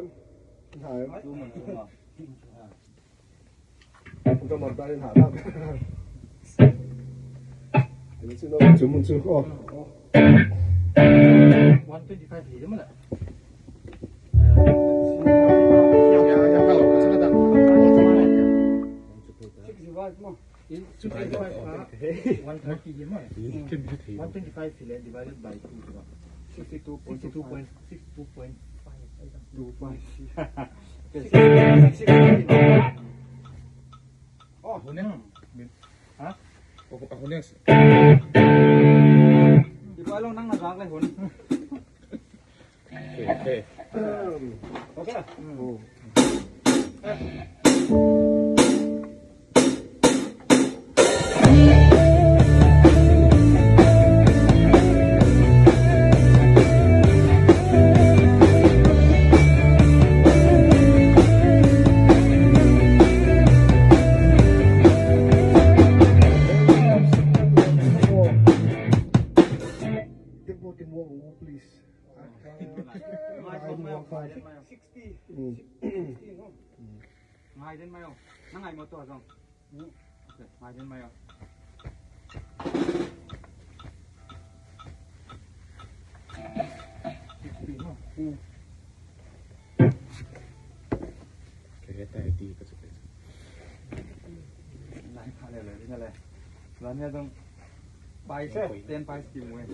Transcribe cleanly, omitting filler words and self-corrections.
Heim. In Heim. Und dann mal bei den Haaren. Jetzt sind wir zum und zu. Oh. 125 feetมั้งแหละ125 feet divided by 2 อ๋อคนนี้ฮะคนนี้ดีกว่าลองนั่งหน้าร้านเลยคนโอเคโอเคPlease. ง่ายเด่นไหมอ่ะนั่งไงมาตัวสองง่ายเด่นไหมอ่ะแค่แต่ดีก็จะเป็นหลายพันเลยนี่อะไรแล้วเนี่ยต้องไปเส้นไปสกิมเว้ย